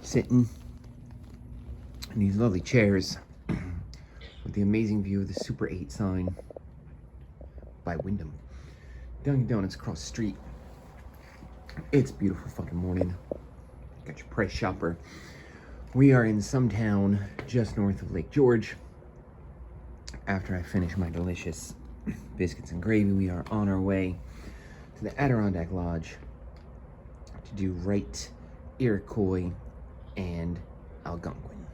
sitting in these lovely chairs with the amazing view of the Super 8 sign by Wyndham. Dunkin' Donuts across the street. It's a beautiful fucking morning. Got your price shopper. We are in some town just north of Lake George. After I finish my delicious biscuits and gravy, we are on our way to the Adirondack Lodge to do Wright, Iroquois, and Algonquin.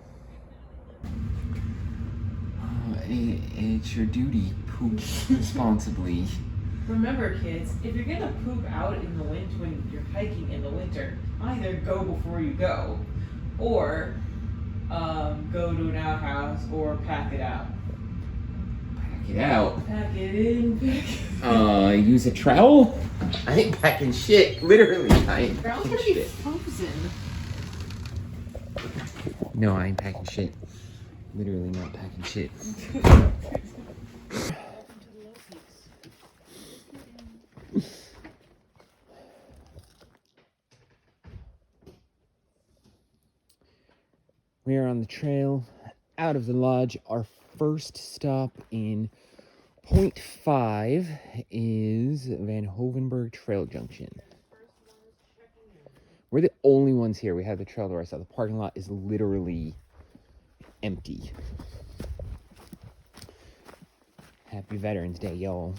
It's your duty. Poop responsibly. Remember, kids, if you're gonna poop out in the winter when you're hiking in the winter, either go before you go, or go to an outhouse or pack it out. Pack it out. Pack it in. Pack it Use a trowel? I ain't packing shit. Literally, I ain't Trowel's packing gonna be shit. frozen. No, I ain't packing shit. Literally not packing shit. We are on the trail out of the lodge. Our first stop in 0.5 is Van Hovenberg Trail Junction. We're the only ones here. We have the trail to our side. The parking lot is literally empty. Happy Veterans Day, y'all.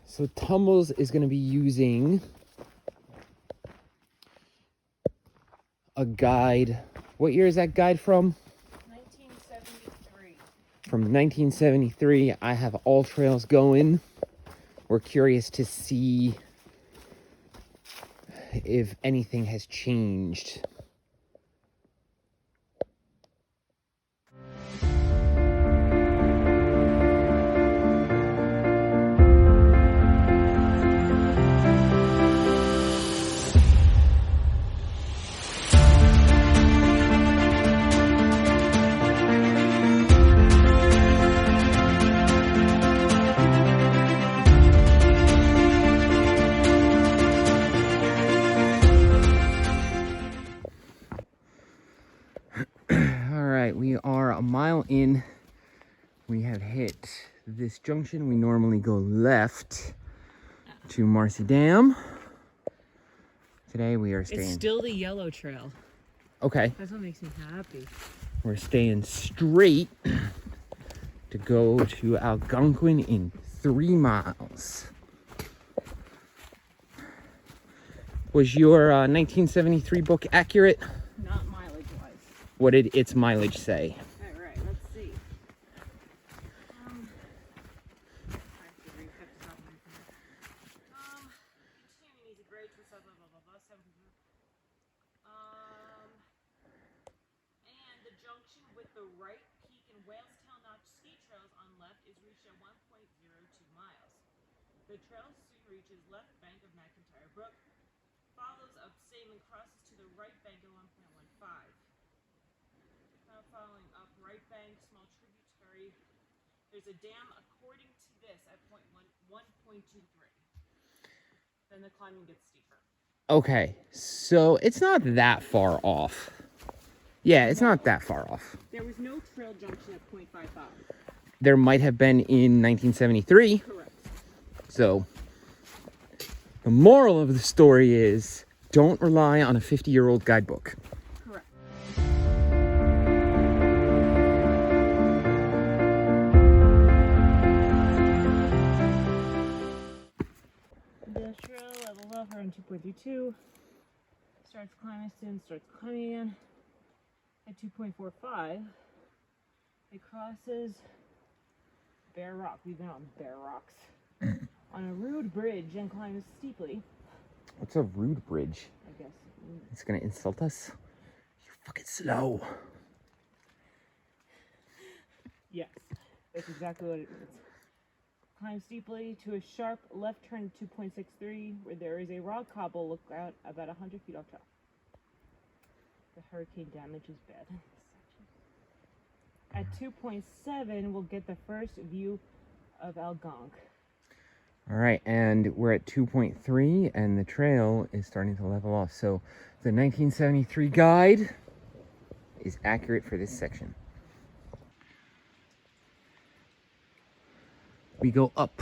So Tumbles is going to be using a guide. What year is that guide from? 1973. From 1973. I have all trails going. We're curious to see if anything has changed. We are a mile in. We have hit this junction. We normally go left to Marcy Dam. Today we are staying. It's still the yellow trail. Okay. That's what makes me happy. We're staying straight to go to Algonquin in 3 miles. Was your 1973 book accurate? Not mileage-wise. What did its mileage say? All right, let's see. I have to recut this off my phone. Continuing easy grade for blah blah blah blah 7. And the junction with the Wright Peak and Whalestown Notch ski trails on left is reached at 1.02 miles. The trail soon reaches left bank of McIntyre Brook, follows up same and crosses to the right bank at 1.15. Now following up right bank, small tributary. There's a dam according to this at 1.23. Then the climbing gets steeper. Okay, so it's not that far off. Yeah, it's not that far off. There was no trail junction at 0.55. There might have been in 1973. Correct. So the moral of the story is don't rely on a 50-year-old guidebook. Correct. The trail levels off around 2.32. Starts climbing soon, starts climbing again. At 2.45, it crosses bare rock. We've been on bare rocks. On a rude bridge and climbs steeply. What's a rude bridge? I guess. It's gonna insult us? You're fucking slow. Yes, that's exactly what it is. Climb steeply to a sharp left turn at 2.63, where there is a rock cobble lookout about 100 feet off top. The hurricane damage is bad. At 2.7, we'll get the first view of Algonquin. All right, and we're at 2.3, and the trail is starting to level off. So the 1973 guide is accurate for this section. We go up.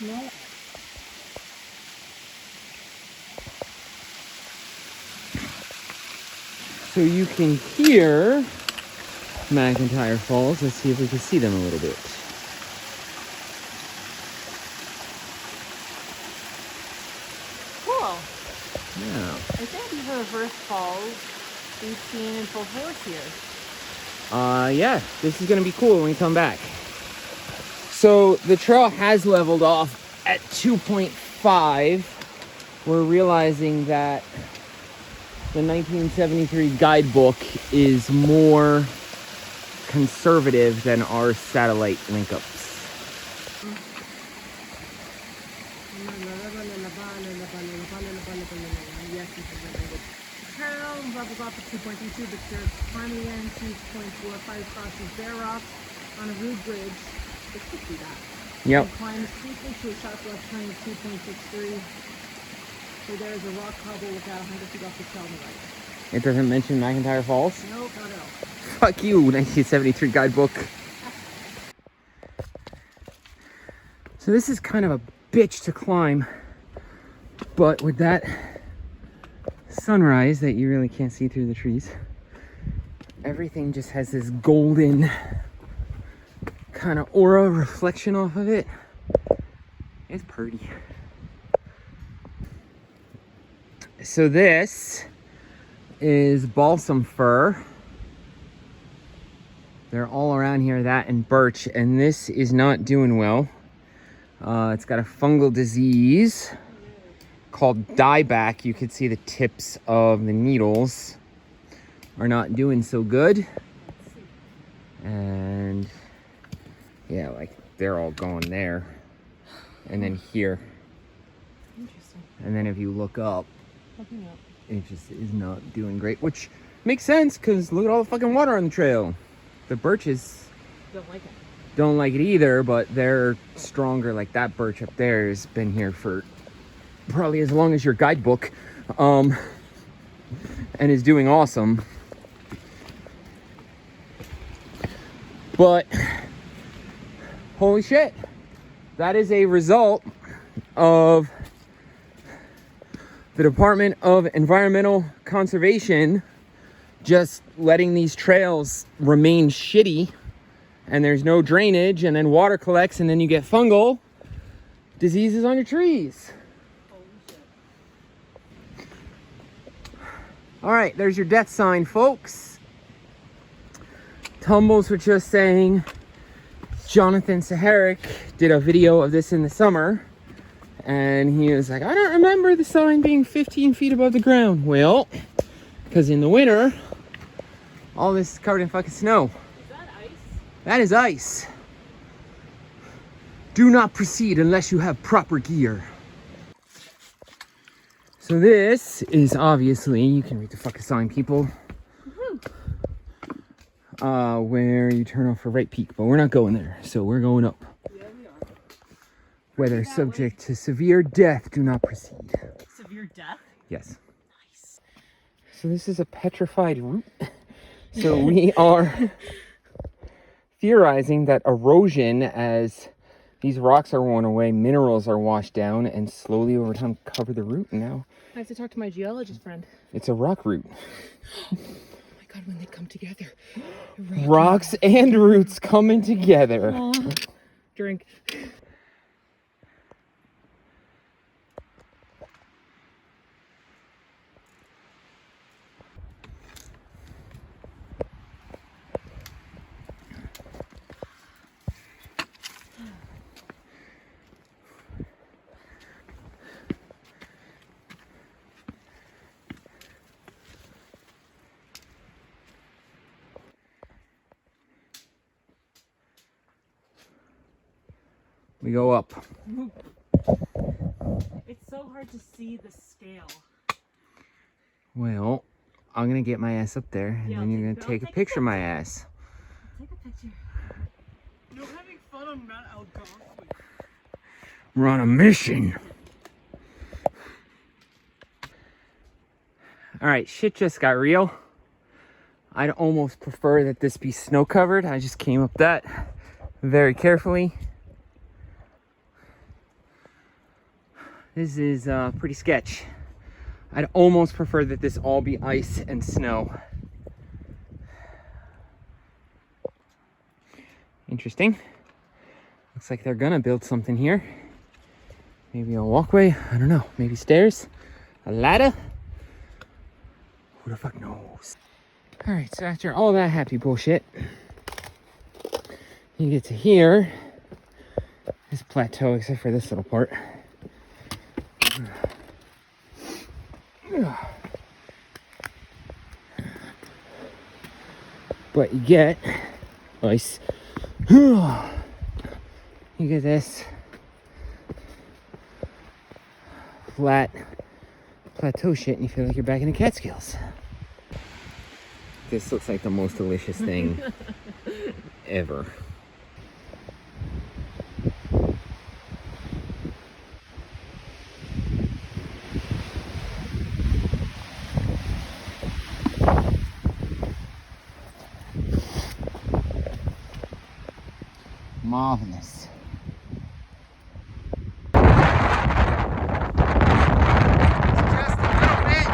No. So you can hear McIntyre Falls. Let's see if we can see them a little bit. Cool. Yeah. I think these are the first falls we've seen in full force here. Yeah, this is gonna be cool when we come back. So the trail has leveled off at 2.5. We're realizing that the 1973 guidebook is more conservative than our satellite link-ups. Levels off at 2.32, but there's climbing in 2.45 crosses Bear Rock on a rude bridge. It could be that. Yep. And climbs steeply to a sharp left turn of 2.63. So there's a rock cobble about 100 feet off the trail on the right. It doesn't mention McIntyre Falls? Nope, not at all. Fuck you, 1973 guidebook. So this is kind of a bitch to climb, but with that sunrise that you really can't see through the trees, everything just has this golden kind of aura reflection off of it. It's pretty. So this is balsam fir. They're all around here, that and birch, and this is not doing well. It's got a fungal disease called dieback. You can see the tips of the needles are not doing so good. And yeah, like they're all going there. And then here. Interesting. And then if you look up, Looking up. it just is not doing great, which makes sense because look at all the fucking water on the trail. The birches Don't like it. don't like it either, but they're stronger. Like that birch up there has been here for probably as long as your guidebook, and is doing awesome. But holy shit, that is a result of the Department of Environmental Conservation just letting these trails remain shitty, and there's no drainage, and then water collects, and then you get fungal diseases on your trees. All right, there's your death sign, folks. Tumbles were just saying Jonathan Saharic did a video of this in the summer, and he was like, I don't remember the sign being 15 feet above the ground. Well, because in the winter, all this is covered in fucking snow. Is that ice? That is ice. Do not proceed unless you have proper gear. So this is obviously, you can read the fucking sign, people, where you turn off for Wright Peak, but we're not going there, so we're going up. Yeah, we are. Whether subject to severe death, do not proceed. Severe death? Yes. Nice. So this is a petrified route. So we are theorizing that erosion, as these rocks are worn away, minerals are washed down and slowly over time cover the route. And now I have to talk to my geologist friend. it's a rock route. Oh my god, when they come together. Rocks and roots coming together. Drink. We go up. It's so hard to see the scale. Well, I'm gonna get my ass up there, and Yeah, then you're I'll gonna take a take a picture of my ass. take a picture. No having fun on Mount Algonquin. We're on a mission. All right, shit just got real. I'd almost prefer that this be snow covered. I just came up that very carefully. This is pretty sketch. I'd almost prefer that this all be ice and snow. Interesting. Looks like they're gonna build something here. Maybe a walkway, I don't know. Maybe stairs, a ladder. Who the fuck knows? All right, so after all that happy bullshit, you get to here, this plateau, except for this little part. But you get ice. You get this flat plateau shit, and you feel like you're back in the Catskills. This looks like the most delicious thing ever. Marvelous. Just a little bit.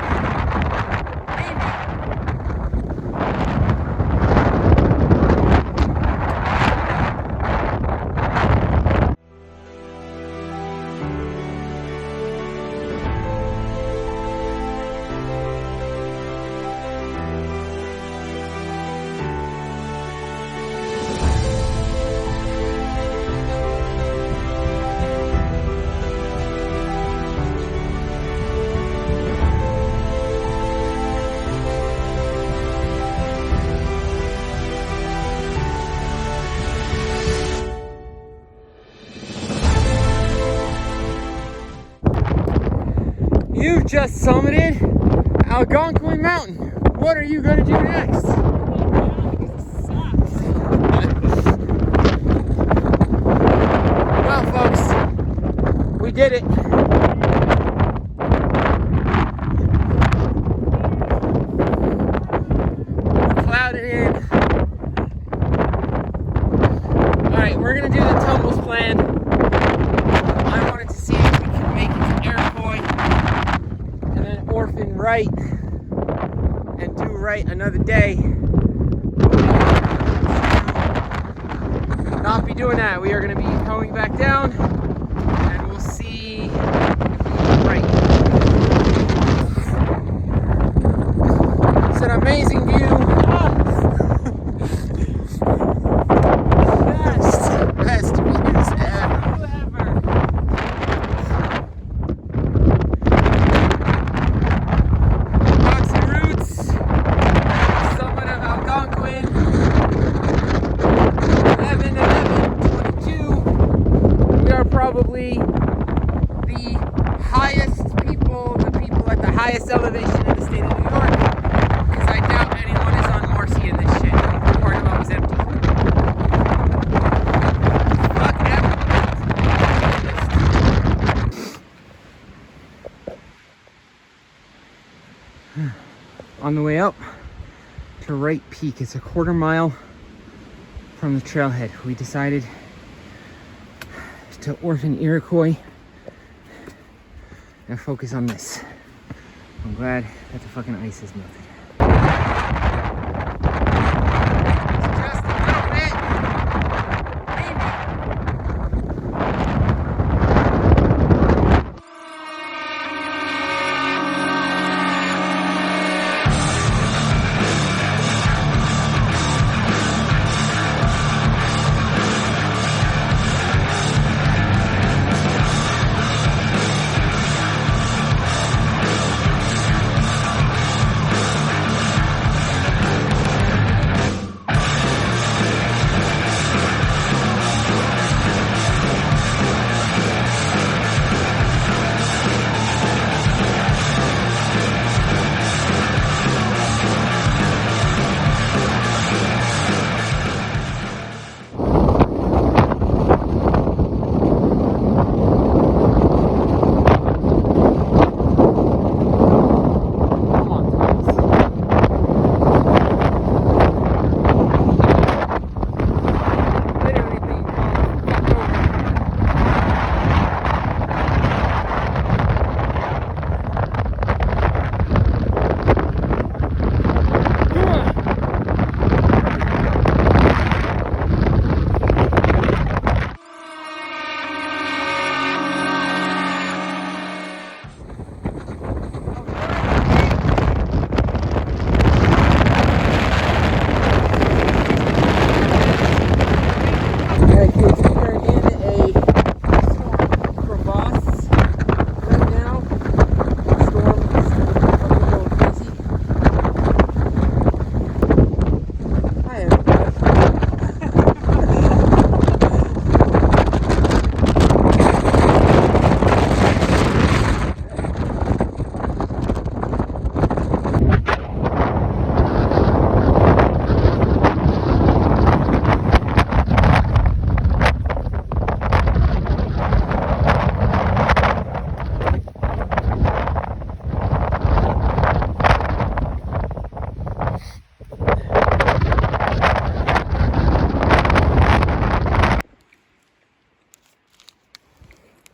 You've just summited Algonquin Mountain. What are you going to do next? Well, folks, we did it. We're clouded in. All right, we're going to do the tumbles plan. I wanted to see if we can make it to Iroquois. And then orphan Wright and do Wright another day. Not be doing that. We are going to be coming back down, and we'll see if we can Wright. It's an amazing view. Best views ever. Probably the highest people, the people at the highest elevation in the state of New York, because I doubt anyone is on Marcy in this shit. I think the parking lot was empty. Fuck everyone. On the way up to Wright Peak, it's a quarter mile from the trailhead. We decided to orphan Iroquois and focus on this. I'm glad that the fucking ice is melted. Just a little bit.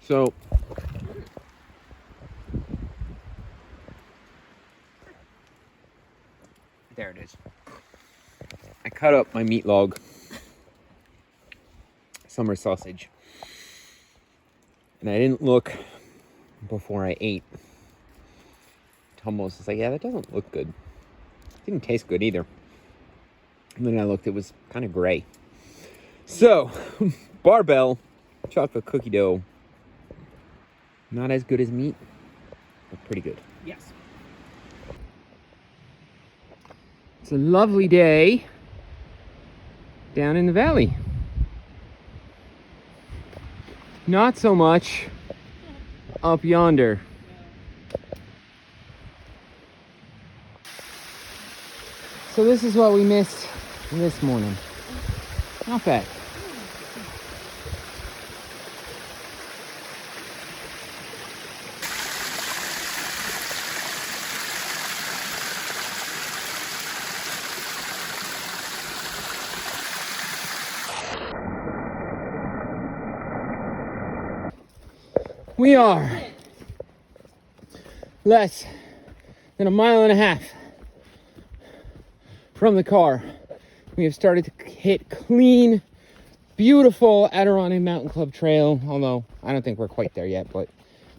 So there it is. I cut up my meat log, summer sausage, and I didn't look before I ate. Almost was like, yeah, that doesn't look good. It didn't taste good either. And then I looked, it was kind of gray. So, barbell chocolate cookie dough. Not as good as meat, but pretty good. Yes. It's a lovely day down in the valley. Not so much up yonder. So this is what we missed this morning. Not bad. We are less than a mile and a half from the car. We have started to hit clean, beautiful Adirondack Mountain Club trail, although I don't think we're quite there yet, but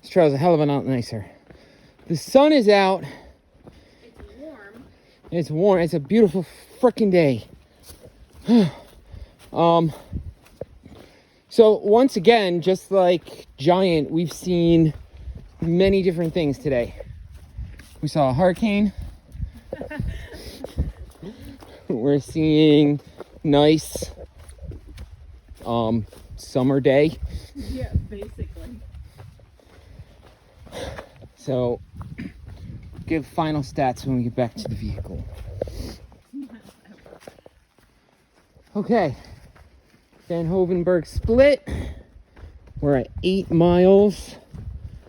this trail is a hell of a lot nicer. The sun is out. It's warm. It's warm. It's a beautiful freaking day. So once again, just like Giant, we've seen many different things today. We saw a hurricane. We're seeing nice summer day. Yeah, basically. So give final stats when we get back to the vehicle. Okay. Van Hovenberg split. We're at 8 miles.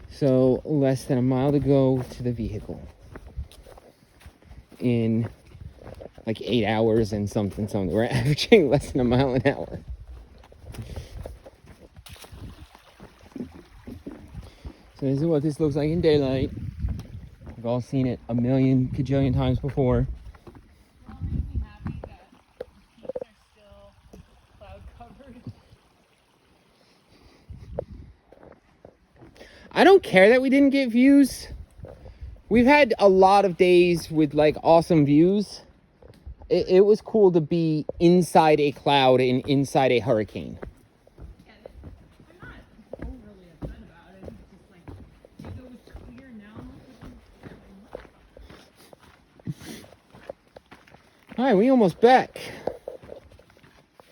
So less than a mile to go to the vehicle. In like 8 hours and something. We're averaging less than a mile an hour. So this is what this looks like in daylight. We've all seen it a million kajillion times before. Well, it makes me happy that the peaks are still cloud covered. I don't care that we didn't get views. We've had a lot of days with like awesome views. It was cool to be inside a cloud and inside a hurricane. Yeah, I'm not overly upset about it. It's just like, if it was clear now, All right, we almost back.